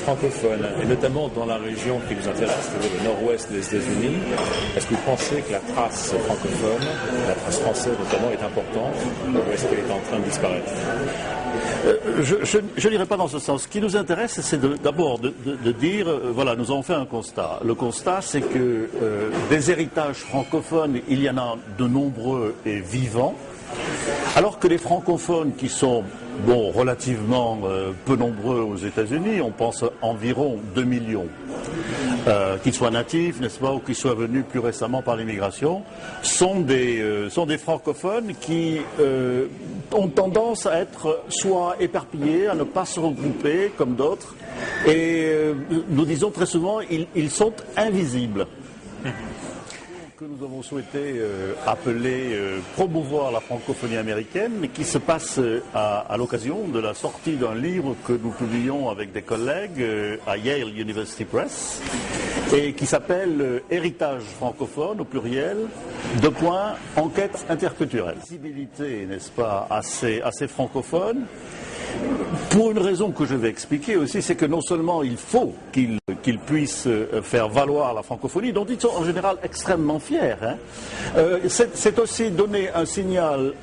francophones, et notamment dans la région qui nous intéresse, c'est-à-dire le nord-ouest des États-Unis, est-ce que vous pensez que la trace francophone, la trace française notamment, est importante, ou est-ce qu'elle est en train de disparaître? Je n'irai pas dans ce sens. Ce qui nous intéresse, c'est d'abord de dire, voilà, nous avons fait un constat. Le constat, c'est que des héritages francophones, il y en a de nombreux et vivants, alors que les francophones qui sont relativement peu nombreux aux États-Unis, on pense environ 2 millions, qu'ils soient natifs, n'est-ce pas, ou qu'ils soient venus plus récemment par l'immigration, sont des francophones qui ont tendance à être soit éparpillés, à ne pas se regrouper comme d'autres, et nous disons très souvent, ils sont invisibles. Que nous avons souhaité appeler promouvoir la francophonie américaine, mais qui se passe à l'occasion de la sortie d'un livre que nous publions avec des collègues à Yale University Press, et qui s'appelle Héritage francophone, au pluriel, : enquête interculturelle. Visibilité, n'est-ce pas, assez francophone. Pour une raison que je vais expliquer aussi, c'est que non seulement il faut qu'ils puissent faire valoir la francophonie, dont ils sont en général extrêmement fiers, c'est aussi donner un signal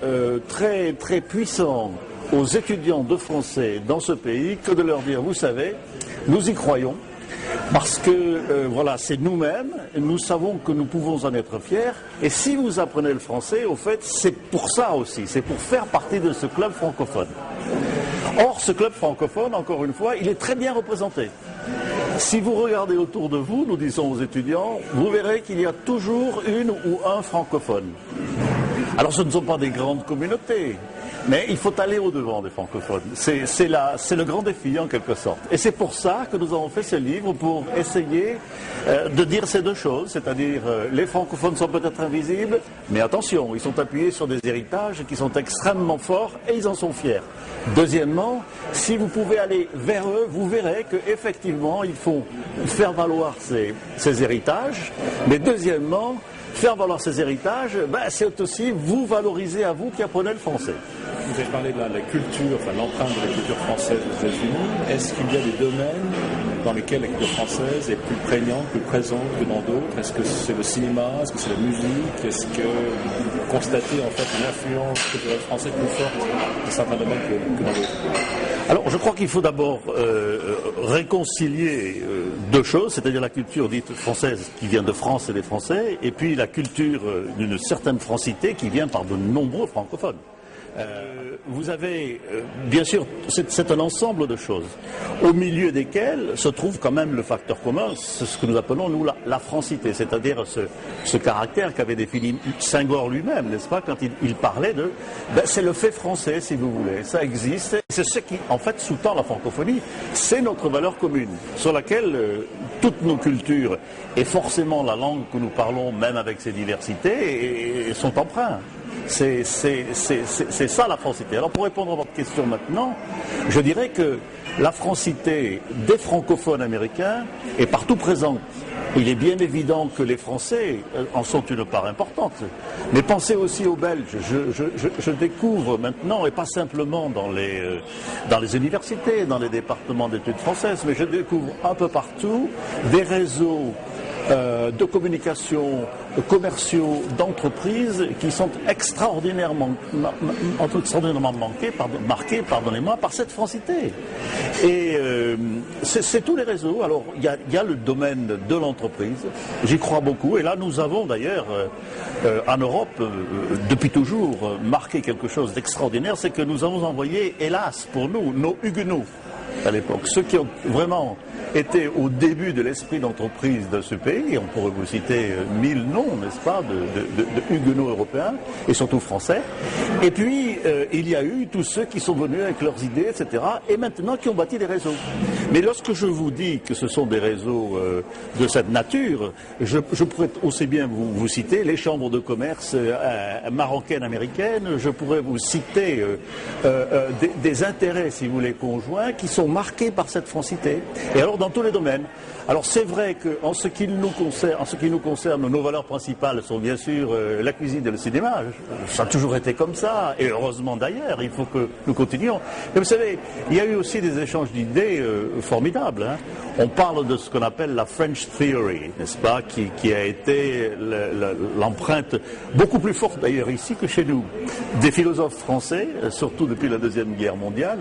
très, très puissant aux étudiants de français dans ce pays que de leur dire, vous savez, nous y croyons, parce que voilà, c'est nous-mêmes, nous savons que nous pouvons en être fiers, et si vous apprenez le français, au fait, c'est pour ça aussi, c'est pour faire partie de ce club francophone. Or, ce club francophone, encore une fois, il est très bien représenté. Si vous regardez autour de vous, nous disons aux étudiants, vous verrez qu'il y a toujours une ou un francophone. Alors, ce ne sont pas des grandes communautés, mais il faut aller au-devant des francophones. C'est le grand défi, en quelque sorte. Et c'est pour ça que nous avons fait ce livre, pour essayer de dire ces deux choses, c'est-à-dire les francophones sont peut-être invisibles, mais attention, ils sont appuyés sur des héritages qui sont extrêmement forts et ils en sont fiers. Deuxièmement, si vous pouvez aller vers eux, vous verrez qu'effectivement, il faut faire valoir ces héritages, mais deuxièmement, faire valoir ces héritages, c'est aussi vous valoriser à vous qui apprenez le français. Vous avez parlé de la culture, enfin l'empreinte de la culture française aux États-Unis. Est-ce qu'il y a des domaines dans lesquels la culture française est plus prégnante, plus présente que dans d'autres? Est-ce que c'est le cinéma? Est-ce que c'est la musique? Est-ce que vous constatez en fait une influence culturelle française plus forte dans certains domaines que dans d'autres? Alors, je crois qu'il faut d'abord réconcilier deux choses, c'est-à-dire la culture dite française qui vient de France et des Français, et puis la culture d'une certaine francité qui vient par de nombreux francophones. Vous avez, bien sûr, c'est un ensemble de choses, au milieu desquelles se trouve quand même le facteur commun, c'est ce que nous appelons, nous, la francité, c'est-à-dire ce caractère qu'avait défini Senghor lui-même, n'est-ce pas, quand il parlait de... c'est le fait français, si vous voulez, ça existe, c'est ce qui, en fait, sous-tend la francophonie, c'est notre valeur commune, sur laquelle toutes nos cultures, et forcément la langue que nous parlons, même avec ses diversités, sont empreintes. C'est ça la francité. Alors pour répondre à votre question maintenant, je dirais que la francité des francophones américains est partout présente. Il est bien évident que les Français en sont une part importante. Mais pensez aussi aux Belges. Je découvre maintenant, et pas simplement dans les universités, dans les départements d'études françaises, mais je découvre un peu partout des réseaux de communication commerciaux d'entreprises qui sont extraordinairement marqués par cette francité. Et c'est tous les réseaux. Alors il y a le domaine de l'entreprise, j'y crois beaucoup, et là nous avons d'ailleurs en Europe depuis toujours marqué quelque chose d'extraordinaire, c'est que nous avons envoyé, hélas pour nous, nos huguenots à l'époque, ceux qui ont vraiment été au début de l'esprit d'entreprise de ce pays. On pourrait vous citer 1000 noms, n'est-ce pas, de huguenots européens, et surtout français. Et puis, il y a eu tous ceux qui sont venus avec leurs idées, etc., et maintenant qui ont bâti des réseaux. Mais lorsque je vous dis que ce sont des réseaux de cette nature, je pourrais aussi bien vous citer les chambres de commerce marocaines, américaines, je pourrais vous citer des intérêts, si vous voulez, conjoints, qui sont marqués par cette francité. Et alors, d'abord dans tous les domaines. Alors c'est vrai qu'en ce qui nous concerne, nos valeurs principales sont bien sûr la cuisine et le cinéma. Ça a toujours été comme ça, et heureusement d'ailleurs, il faut que nous continuions. Mais vous savez, il y a eu aussi des échanges d'idées formidables. Hein. On parle de ce qu'on appelle la French Theory, n'est-ce pas, qui a été l'empreinte beaucoup plus forte d'ailleurs ici que chez nous. Des philosophes français, surtout depuis la Deuxième Guerre mondiale,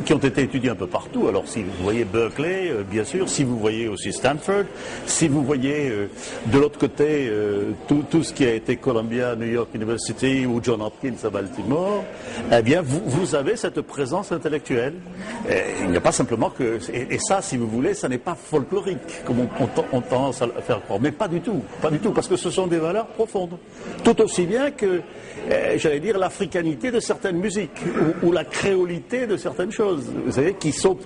qui ont été étudiés un peu partout. Alors si vous voyez Berkeley, bien sûr, si vous voyez aussi Stanford, si vous voyez de l'autre côté tout ce qui a été Columbia, New York University ou John Hopkins à Baltimore, eh bien vous avez cette présence intellectuelle. Il n'y a pas simplement que... Et ça, si vous voulez, ça n'est pas folklorique, comme on tendance à le faire croire. Mais pas du tout, parce que ce sont des valeurs profondes. Tout aussi bien que, j'allais dire, l'africanité de certaines musiques, ou la créolité de certaines choses, vous savez, qui sont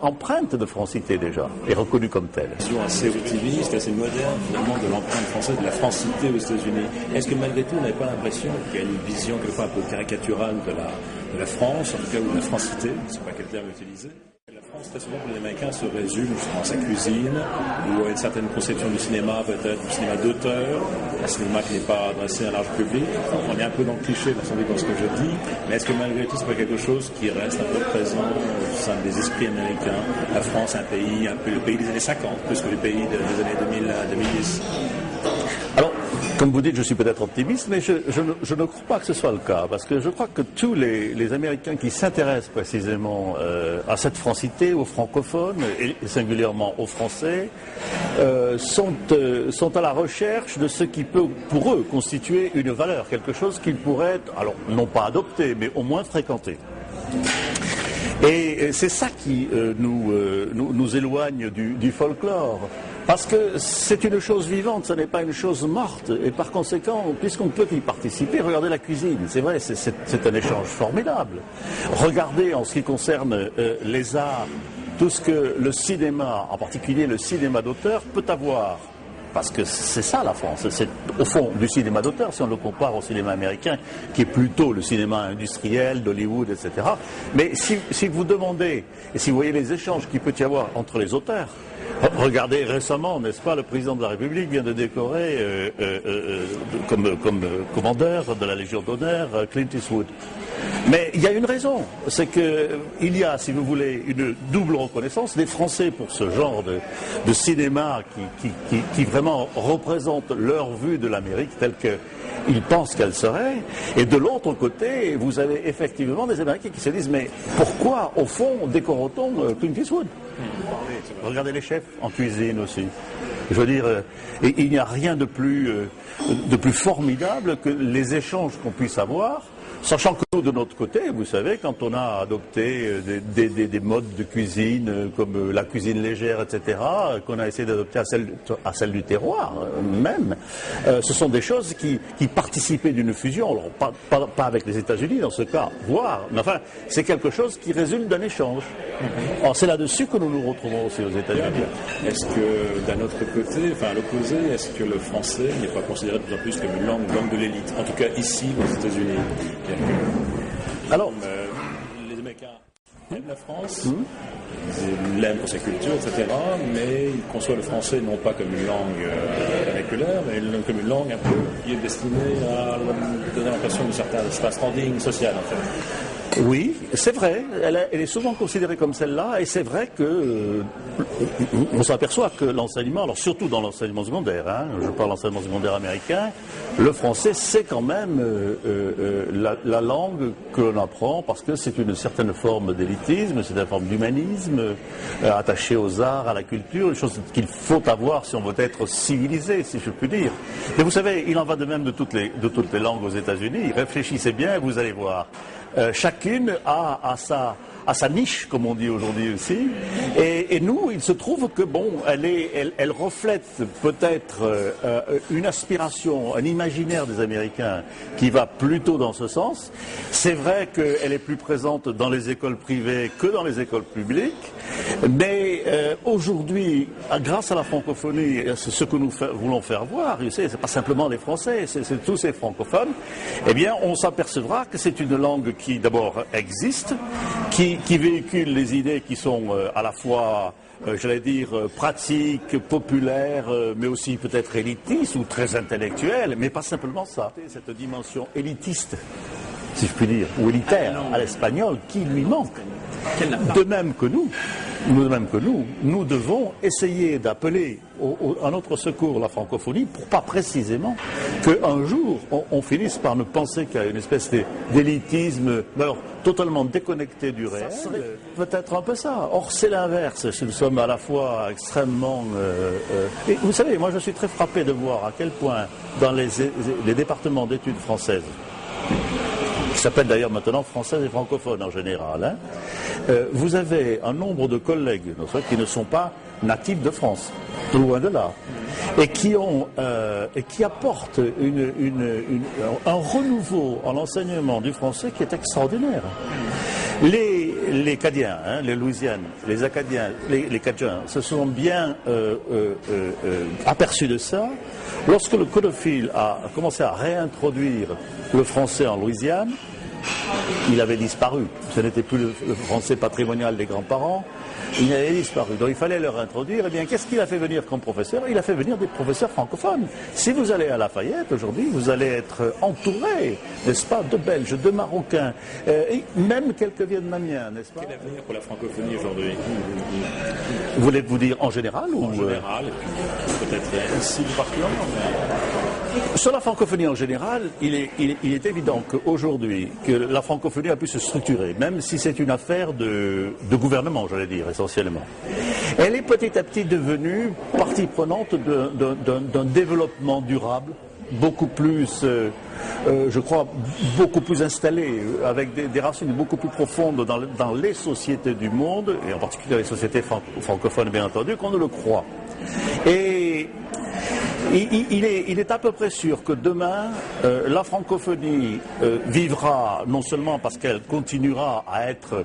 empreintes de francité déjà, et reconnues comme telles. Une vision assez optimiste, assez moderne, finalement, de l'empreinte française, de la francité aux États-Unis. Est-ce que malgré tout, vous n'avez pas l'impression qu'il y a une vision quelquefois un peu caricaturale de la France, en tout cas, ou de la francité, je ne sais pas quel terme utiliser? La France, très souvent, pour les Américains, se résume justement à sa cuisine, ou à une certaine conception du cinéma, peut-être du cinéma d'auteur, un cinéma qui n'est pas adressé à un large public. Enfin, on est un peu dans le cliché, sans doute, dans ce que je dis, mais est-ce que malgré tout, c'est pas quelque chose qui reste un peu présent au sein des esprits américains? La France, un peu le pays des années 50, plus que le pays des années 2000 à 2010. Alors, comme vous dites, je suis peut-être optimiste, mais je ne crois pas que ce soit le cas, parce que je crois que tous les Américains qui s'intéressent précisément à cette francité, aux francophones, et singulièrement aux Français, sont à la recherche de ce qui peut, pour eux, constituer une valeur, quelque chose qu'ils pourraient, alors non pas adopter, mais au moins fréquenter. Et c'est ça qui nous éloigne du folklore. Parce que c'est une chose vivante, ce n'est pas une chose morte. Et par conséquent, puisqu'on peut y participer, regardez la cuisine. C'est vrai, c'est un échange formidable. Regardez en ce qui concerne les arts, tout ce que le cinéma, en particulier le cinéma d'auteur, peut avoir. Parce que c'est ça la France, c'est au fond du cinéma d'auteur, si on le compare au cinéma américain, qui est plutôt le cinéma industriel, d'Hollywood, etc. Mais si vous demandez, et si vous voyez les échanges qu'il peut y avoir entre les auteurs, regardez récemment, n'est-ce pas, le président de la République vient de décorer comme commandeur de la Légion d'honneur Clint Eastwood. Mais il y a une raison, c'est qu'il y a, si vous voulez, une double reconnaissance des Français pour ce genre de cinéma qui vraiment représente leur vue de l'Amérique telle qu'ils pensent qu'elle serait. Et de l'autre côté, vous avez effectivement des Américains qui se disent, mais pourquoi, au fond, décore-t-on Clint Eastwood? Regardez les chefs en cuisine aussi. Je veux dire, il n'y a rien de plus formidable que les échanges qu'on puisse avoir. Sachant que nous, de notre côté, vous savez, quand on a adopté des modes de cuisine comme la cuisine légère, etc., qu'on a essayé d'adopter à celle du terroir même, ce sont des choses qui participaient d'une fusion. Alors, pas avec les États-Unis dans ce cas, voire, mais enfin, c'est quelque chose qui résulte d'un échange. Alors, c'est là-dessus que nous nous retrouvons aussi aux États-Unis. Est-ce que, d'un autre côté, enfin à l'opposé, est-ce que le français n'est pas considéré de plus en plus comme une langue de l'élite? En tout cas, ici, aux États-Unis. Alors, les Américains aiment la France, ils l'aiment pour sa culture, etc., mais ils conçoivent le français non pas comme une langue vernaculaire, mais comme une langue un peu qui est destinée à donner l'impression de certain standing social, en fait. Oui, c'est vrai, elle est souvent considérée comme celle-là, et c'est vrai que on s'aperçoit que l'enseignement, alors surtout dans l'enseignement secondaire, hein, je parle d'enseignement secondaire américain, le français c'est quand même la langue que l'on apprend parce que c'est une certaine forme d'élitisme, c'est une forme d'humanisme attachée aux arts, à la culture, une chose qu'il faut avoir si on veut être civilisé, si je puis dire. Mais vous savez, il en va de même de toutes les langues aux États-Unis. Réfléchissez bien, vous allez voir. Chacune a sa niche, comme on dit aujourd'hui aussi. Et nous, il se trouve que, bon, elle reflète peut-être une aspiration, un imaginaire des Américains qui va plutôt dans ce sens. C'est vrai qu'elle est plus présente dans les écoles privées que dans les écoles publiques. Mais aujourd'hui, grâce à la francophonie, c'est ce que nous voulons faire voir, c'est pas simplement les Français, c'est tous ces francophones, eh bien, on s'apercevra que c'est une langue qui, d'abord, existe, qui qui véhicule les idées qui sont à la fois, j'allais dire, pratiques, populaires, mais aussi peut-être élitistes ou très intellectuelles, mais pas simplement ça. Cette dimension élitiste, si je puis dire, ou élitaire à l'espagnol, qui lui manque. De même que nous devons essayer d'appeler à notre secours la francophonie pour pas précisément qu'un jour on finisse par ne penser qu'il y a une espèce d'élitisme totalement déconnecté du réel. Peut-être un peu ça. Or c'est l'inverse. Nous sommes à la fois extrêmement... Et vous savez, moi je suis très frappé de voir à quel point dans les départements d'études françaises, qui s'appelle d'ailleurs maintenant françaises et francophones en général, vous avez un nombre de collègues qui ne sont pas natifs de France, loin de là, et qui apportent un renouveau en l'enseignement du français qui est extraordinaire. Les Cadiens, les Louisianes, les Acadiens, les Cajuns se sont bien aperçus de ça lorsque le codophile a commencé à réintroduire le français en Louisiane. Il avait disparu. Ce n'était plus le français patrimonial des grands-parents. Il avait disparu. Donc il fallait le réintroduire. Eh bien, qu'est-ce qu'il a fait venir comme professeur? Il a fait venir des professeurs francophones. Si vous allez à Lafayette aujourd'hui, vous allez être entouré, n'est-ce pas, de Belges, de Marocains, et même quelques Vietnamiens, n'est-ce pas? Quel avenir pour la francophonie aujourd'hui? Voulez-vous dire en général ou... En général, peut-être ici particulièrement. Sur la francophonie en général, il est évident qu'aujourd'hui, que la francophonie a pu se structurer, même si c'est une affaire de gouvernement, j'allais dire, essentiellement. Elle est petit à petit devenue partie prenante d'un développement durable, beaucoup plus, je crois, beaucoup plus installé, avec des racines beaucoup plus profondes dans les sociétés du monde, et en particulier les sociétés francophones, bien entendu, qu'on ne le croit. Et il est à peu près sûr que demain, la francophonie vivra non seulement parce qu'elle continuera à être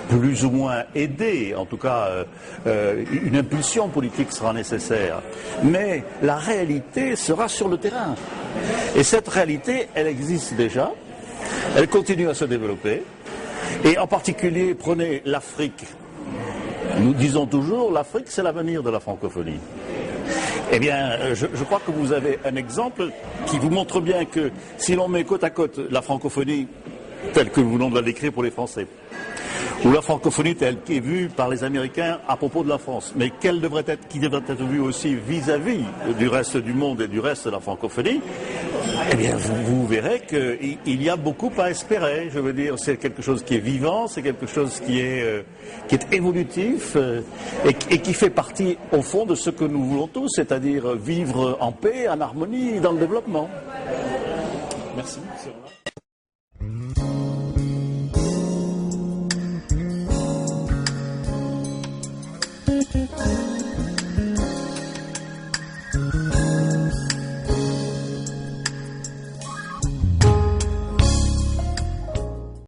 plus ou moins aidée, en tout cas une impulsion politique sera nécessaire, mais la réalité sera sur le terrain. Et cette réalité, elle existe déjà, elle continue à se développer, et en particulier, prenez l'Afrique. Nous disons toujours, l'Afrique, c'est l'avenir de la francophonie. Eh bien, je crois que vous avez un exemple qui vous montre bien que si l'on met côte à côte la francophonie telle que nous venons de la décrire pour les Français, ou la francophonie telle qu'est vue par les Américains à propos de la France, mais qui devrait être vue aussi vis-à-vis du reste du monde et du reste de la francophonie, eh bien, vous verrez qu'il y a beaucoup à espérer. Je veux dire, c'est quelque chose qui est vivant, c'est quelque chose qui est évolutif et qui fait partie, au fond, de ce que nous voulons tous, c'est-à-dire vivre en paix, en harmonie, dans le développement. Merci.